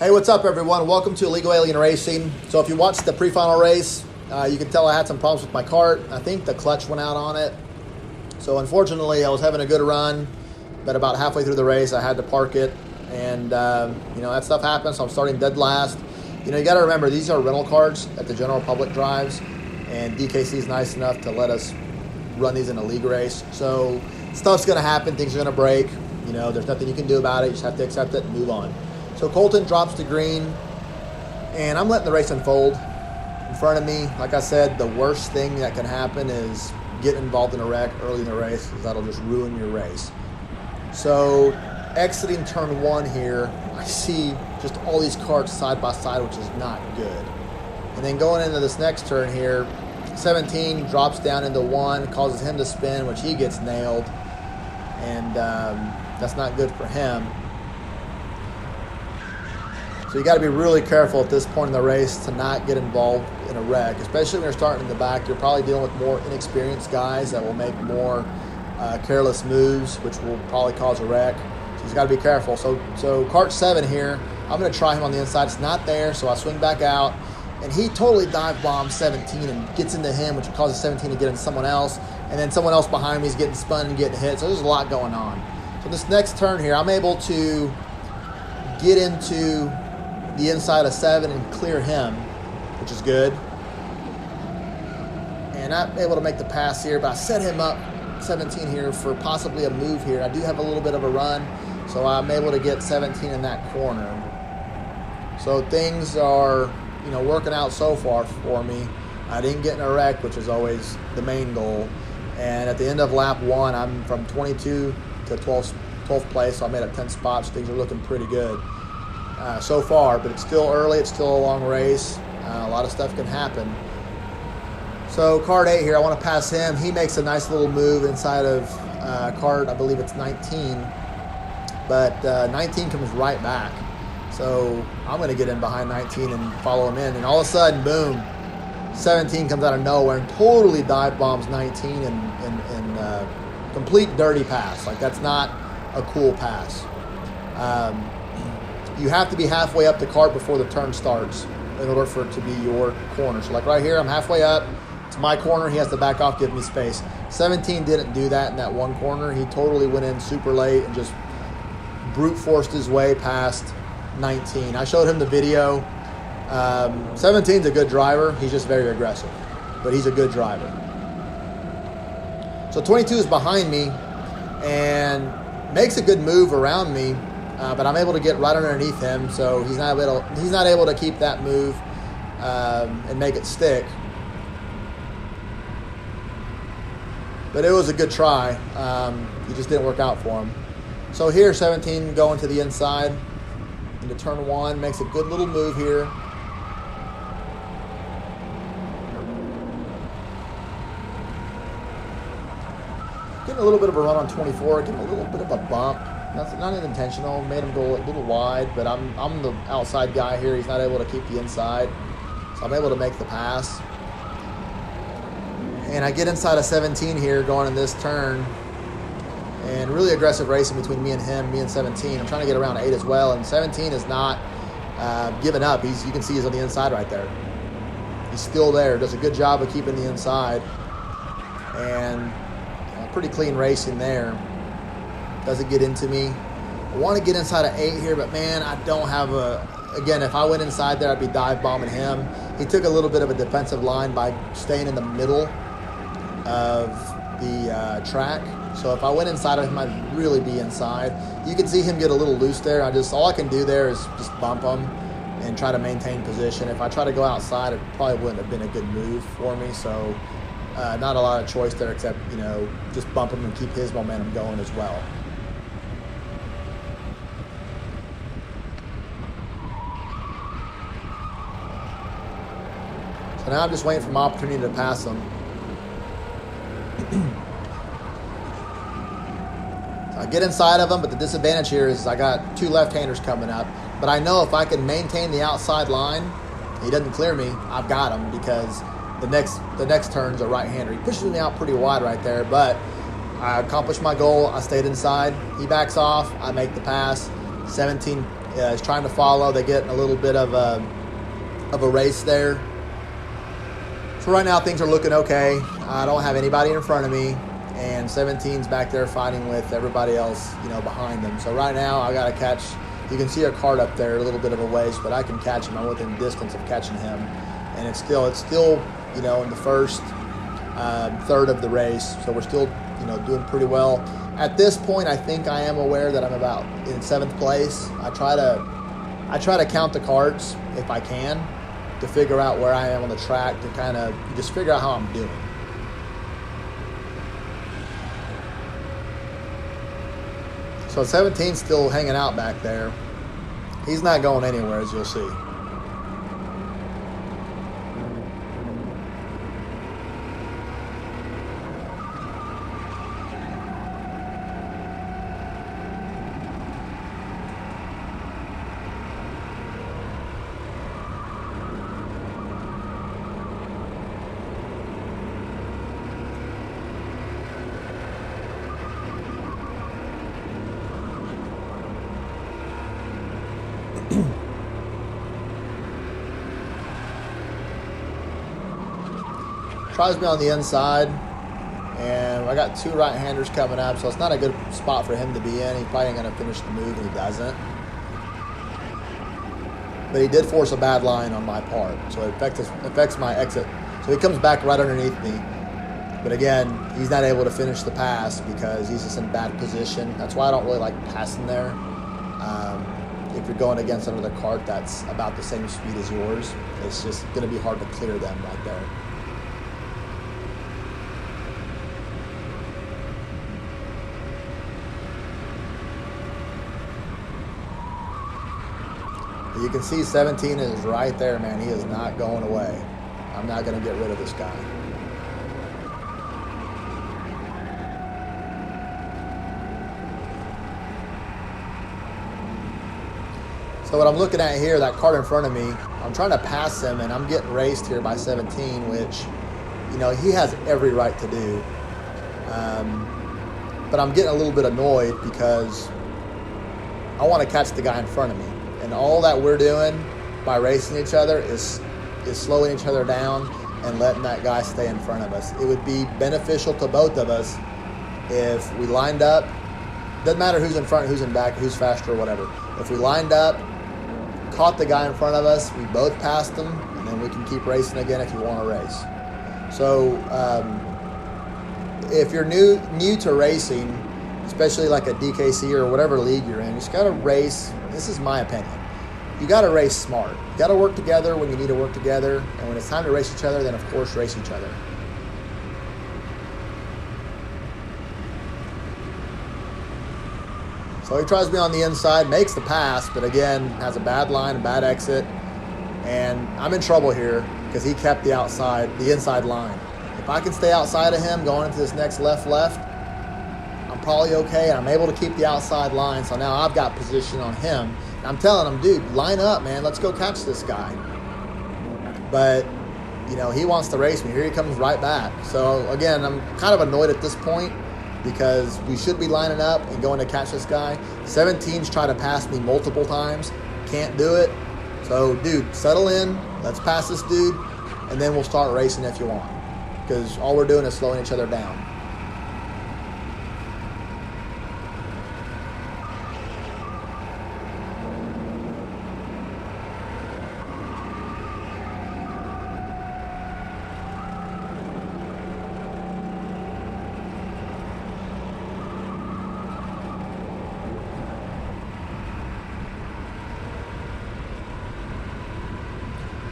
Hey, what's up, everyone? Welcome to Illegal Alien Racing. So if you watched the pre-final race, you can tell I had some problems with my kart. I think the clutch went out on it. So unfortunately, I was having a good run, but about halfway through the race, I had to park it. And, that stuff happens, so I'm starting dead last. You got to remember, these are rental carts that the general public drives, and DKC is nice enough to let us run these in a league race. So stuff's going to happen, things are going to break. There's nothing you can do about it. You just have to accept it and move on. So Colton drops to green, and I'm letting the race unfold in front of me. Like I said, the worst thing that can happen is get involved in a wreck early in the race, because that'll just ruin your race. So exiting turn one here, I see just all these carts side by side, which is not good. And then going into this next turn here, 17 drops down into one, causes him to spin, which he gets nailed. And that's not good for him. So you got to be really careful at this point in the race to not get involved in a wreck, especially when you're starting in the back. You're probably dealing with more inexperienced guys that will make more careless moves, which will probably cause a wreck. So you got to be careful. So kart 7 here, I'm going to try him on the inside. It's not there, so I swing back out, and he totally dive bombs 17 and gets into him, which causes 17 to get into someone else, and then someone else behind me is getting spun and getting hit. So there's a lot going on. So this next turn here, I'm able to get into the inside of 7 and clear him, which is good. And I'm able to make the pass here, but I set him up, 17 here, for possibly a move here. I do have a little bit of a run, so I'm able to get 17 in that corner. So things are, working out so far for me. I didn't get in a wreck, which is always the main goal. And at the end of lap 1, I'm from 22 to 12th place, so I made up 10 spots. Things are looking pretty good so far, but it's still early. It's still a long race. A lot of stuff can happen. So kart 8 here, I want to pass him. He makes a nice little move inside of kart, I believe it's 19, but 19 comes right back. So I'm going to get in behind 19 and follow him in, and all of a sudden, boom, 17 comes out of nowhere and totally dive bombs 19 and complete dirty pass. Like, that's not a cool pass. You have to be halfway up the kart before the turn starts in order for it to be your corner. So like right here, I'm halfway up. It's my corner. He has to back off, give me space. 17 didn't do that in that one corner. He totally went in super late and just brute forced his way past 19. I showed him the video. 17's a good driver. He's just very aggressive, but he's a good driver. So 22 is behind me and makes a good move around me. But I'm able to get right underneath him, so he's not able to keep that move and make it stick. But it was a good try. It just didn't work out for him. So here, 17 going to the inside into turn 1, makes a good little move here. Getting a little bit of a run on 24, getting a little bit of a bump. That's not intentional. Made him go a little wide, but I'm the outside guy here. He's not able to keep the inside, so I'm able to make the pass. And I get inside of 17 here going in this turn, and really aggressive racing between me and him, me and 17. I'm trying to get around 8 as well, and 17 is not giving up. You can see he's on the inside right there. He's still there. Does a good job of keeping the inside, and pretty clean racing there. Doesn't get into me. I want to get inside of 8 here, but man, I don't have again, if I went inside there, I'd be dive bombing him. He took a little bit of a defensive line by staying in the middle of the track. So if I went inside of him, I'd really be inside. You can see him get a little loose there. All I can do there is just bump him and try to maintain position. If I try to go outside, it probably wouldn't have been a good move for me. So not a lot of choice there except, just bump him and keep his momentum going as well. So now I'm just waiting for my opportunity to pass him. I get inside of him, but the disadvantage here is I got 2 left-handers coming up. But I know if I can maintain the outside line, he doesn't clear me, I've got him, because the next turn's a right-hander. He pushes me out pretty wide right there, but I accomplished my goal. I stayed inside. He backs off. I make the pass. 17 is trying to follow. They get in a little bit of a race there. So right now things are looking okay. I don't have anybody in front of me, and 17's back there fighting with everybody else, behind them. So right now I got to catch. You can see a kart up there, a little bit of a ways, but I can catch him. I'm within distance of catching him, and it's still, in the first third of the race. So we're still, doing pretty well. At this point, I think I am aware that I'm about in 7th place. I try to count the karts if I can to figure out where I am on the track, to kind of just figure out how I'm doing. So 17's still hanging out back there. He's not going anywhere, as you'll see. Tries me on the inside, and I got 2 right-handers coming up, so it's not a good spot for him to be in. He's probably going to finish the move, and he doesn't. But he did force a bad line on my part, so it affects my exit. So he comes back right underneath me. But again, he's not able to finish the pass because he's just in bad position. That's why I don't really like passing there. If you're going against another kart that's about the same speed as yours, it's just going to be hard to clear them right there. You can see 17 is right there, man. He is not going away. I'm not going to get rid of this guy. So what I'm looking at here, that kart in front of me, I'm trying to pass him, and I'm getting raced here by 17, which, he has every right to do. But I'm getting a little bit annoyed because I want to catch the guy in front of me. And all that we're doing by racing each other is slowing each other down and letting that guy stay in front of us. It would be beneficial to both of us if we lined up. Doesn't matter who's in front, who's in back, who's faster or whatever. If we lined up, caught the guy in front of us, we both passed him, and then we can keep racing again if you want to race. So if you're new to racing, especially like a DKC or whatever league you're in, you just got to race. This is my opinion. You got to race smart. You got to work together when you need to work together, and when it's time to race each other, then of course race each other. So he tries to be on the inside, makes the pass, but again, has a bad line, a bad exit, and I'm in trouble here because he kept the inside line. If I can stay outside of him going into this next left, I'm probably okay, and I'm able to keep the outside line, so now I've got position on him. And I'm telling him, dude, line up, man, let's go catch this guy. But, he wants to race me. Here he comes right back. So, again, I'm kind of annoyed at this point because we should be lining up and going to catch this guy. 17's trying to pass me multiple times. Can't do it. So, dude, settle in. Let's pass this dude, and then we'll start racing if you want. Because all we're doing is slowing each other down.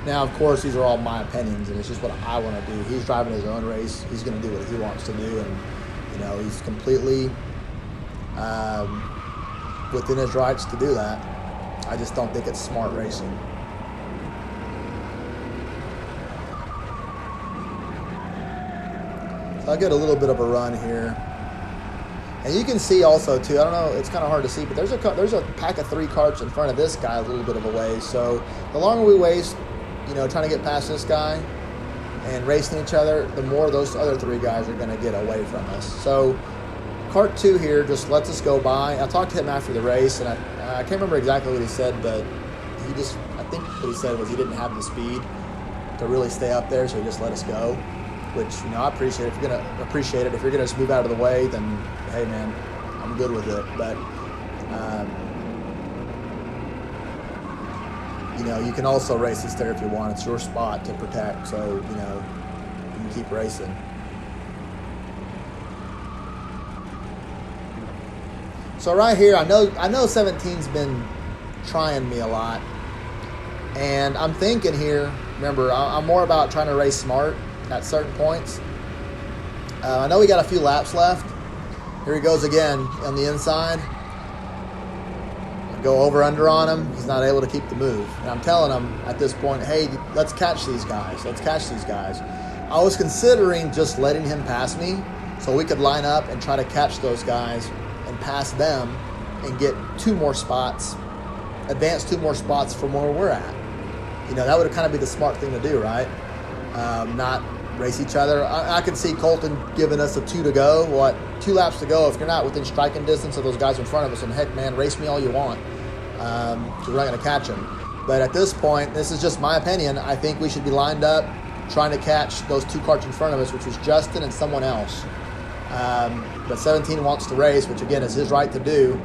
Now, of course, these are all my opinions, and it's just what I want to do. He's driving his own race. He's going to do what he wants to do, and, he's completely within his rights to do that. I just don't think it's smart racing. So I get a little bit of a run here. And you can see also, too, I don't know, it's kind of hard to see, but there's a pack of 3 karts in front of this guy a little bit of a ways. So the longer we waste, trying to get past this guy and racing each other, the more those other 3 guys are going to get away from us. So kart 2 here just lets us go by. I talked to him after the race, and I can't remember exactly what he said, but I think what he said was he didn't have the speed to really stay up there, so he just let us go, which, I appreciate. If you're gonna appreciate it, if you're gonna just move out of the way, then hey man, I'm good with it. But you can also race this there if you want. It's your spot to protect, so you can keep racing. So right here, I know 17's been trying me a lot, and I'm thinking here. Remember, I'm more about trying to race smart at certain points. I know we got a few laps left. Here he goes again on the inside. I go over under on him. He's not able to keep the move, and I'm telling him at this point, hey, let's catch these guys. Let's catch these guys. I was considering just letting him pass me so we could line up and try to catch those guys and pass them and get advance 2 more spots from where we're at. That would kind of be the smart thing to do, right? Not race each other. I could see Colton giving us a 2 to go. 2 laps to go. If you're not within striking distance of those guys in front of us, and heck, man, race me all you want, because we're not going to catch them. But at this point, this is just my opinion, I think we should be lined up trying to catch those 2 karts in front of us, which was Justin and someone else. But 17 wants to race, which again is his right to do.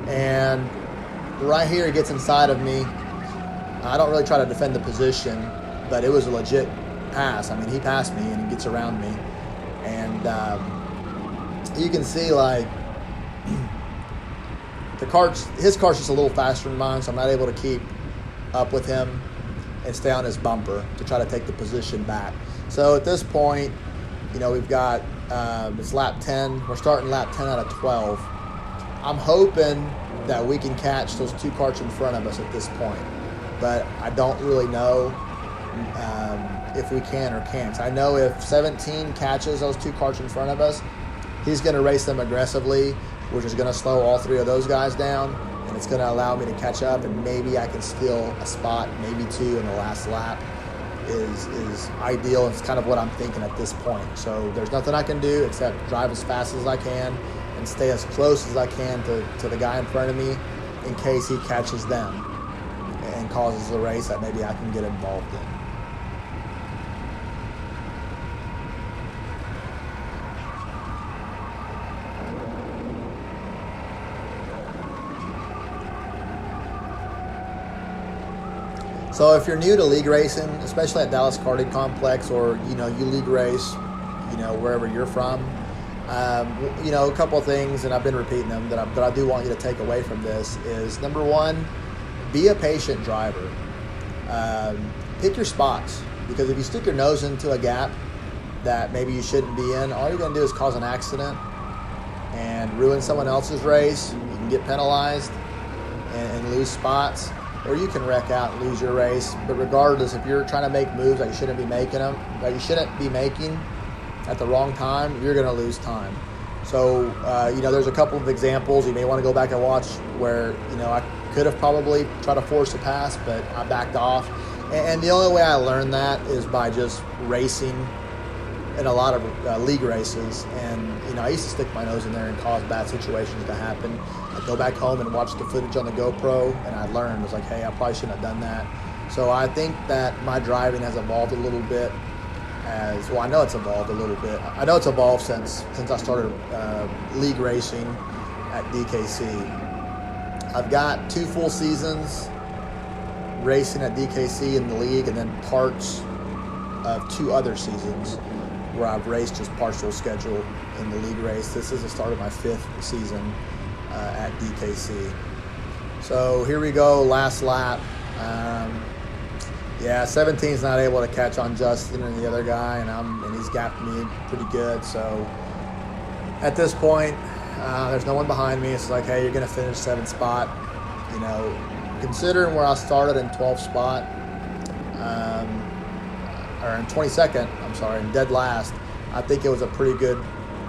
And right here, he gets inside of me. I don't really try to defend the position, but it was a legit pass. I mean, he passed me and he gets around me. And you can see, like, his cart's just a little faster than mine, so I'm not able to keep up with him and stay on his bumper to try to take the position back. So at this point, we've got, it's lap 10. We're starting lap 10 out of 12. I'm hoping that we can catch those 2 karts in front of us at this point, but I don't really know if we can or can't. I know if 17 catches those 2 karts in front of us, he's going to race them aggressively, which is going to slow all 3 of those guys down, and it's going to allow me to catch up, and maybe I can steal a spot, maybe 2 in the last lap is ideal. It's kind of what I'm thinking at this point. So there's nothing I can do except drive as fast as I can and stay as close as I can to the guy in front of me in case he catches them and causes a race that maybe I can get involved in. So if you're new to league racing, especially at Dallas Karting Complex, or you league race, wherever you're from, a couple of things, and I've been repeating them that I do want you to take away from this is, number one, be a patient driver. Pick your spots, because if you stick your nose into a gap that maybe you shouldn't be in, all you're going to do is cause an accident and ruin someone else's race. You can get penalized and lose spots, or you can wreck out and lose your race. But regardless, if you're trying to make moves that you shouldn't be making at the wrong time, you're going to lose time. So, there's a couple of examples you may want to go back and watch where, I could have probably tried to force a pass, but I backed off. And the only way I learned that is by just racing in a lot of league races. And, I used to stick my nose in there and cause bad situations to happen. I'd go back home and watch the footage on the GoPro, and I learned, was like, hey, I probably shouldn't have done that. So I think that my driving has evolved a little bit I know it's evolved a little bit. I know it's evolved since I started league racing at DKC. I've got 2 full seasons racing at DKC in the league, and then parts of 2 other seasons where I've raced just partial schedule in the league race. This is the start of my 5th season at DKC. So here we go, last lap. 17's not able to catch on Justin and the other guy, and he's gapped me pretty good. So at this point, there's no one behind me. It's like, hey, you're going to finish 7th spot. Considering where I started in 12th spot, or in 22nd, in dead last, I think it was a pretty good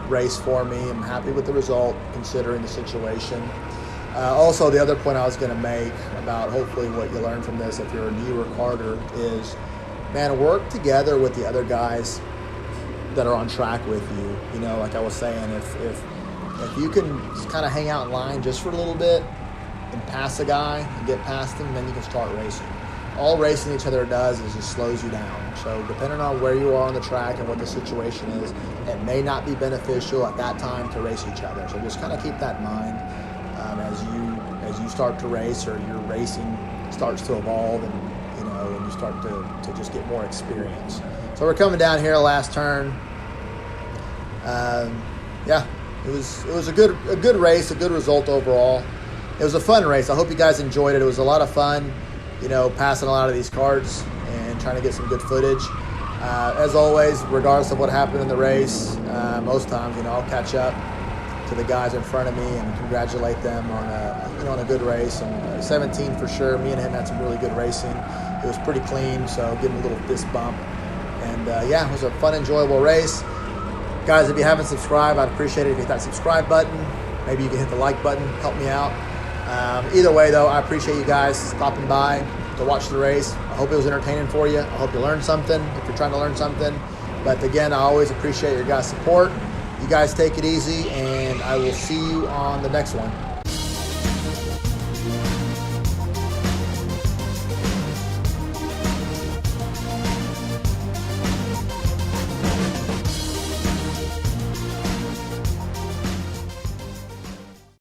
race for me. I'm happy with the result considering the situation. Also, the other point I was going to make about hopefully what you learn from this if you're a newer karter is, man, work together with the other guys that are on track with you. Like I was saying, if you can kind of hang out in line just for a little bit, can pass a guy and get past him, then you can start racing. All racing each other does is just slows you down. So depending on where you are on the track and what the situation is, it may not be beneficial at that time to race each other. So just kind of keep that in mind as you start to race, or your racing starts to evolve, and and you start to just get more experience. So we're coming down here, last turn. Yeah, it was a good race, a good result overall. It was a fun race. I hope you guys enjoyed it. It was a lot of fun, passing a lot of these karts and trying to get some good footage. As always, regardless of what happened in the race, most times, I'll catch up to the guys in front of me and congratulate them on a good race. And 17 for sure. Me and him had some really good racing. It was pretty clean, so give him a little fist bump. And yeah, it was a fun, enjoyable race. Guys, if you haven't subscribed, I'd appreciate it if you hit that subscribe button. Maybe you can hit the like button, help me out. Either way, though, I appreciate you guys stopping by to watch the race. I hope it was entertaining for you. I hope you learned something if you're trying to learn something. But again, I always appreciate your guys' support. You guys take it easy, and I will see you on the next one.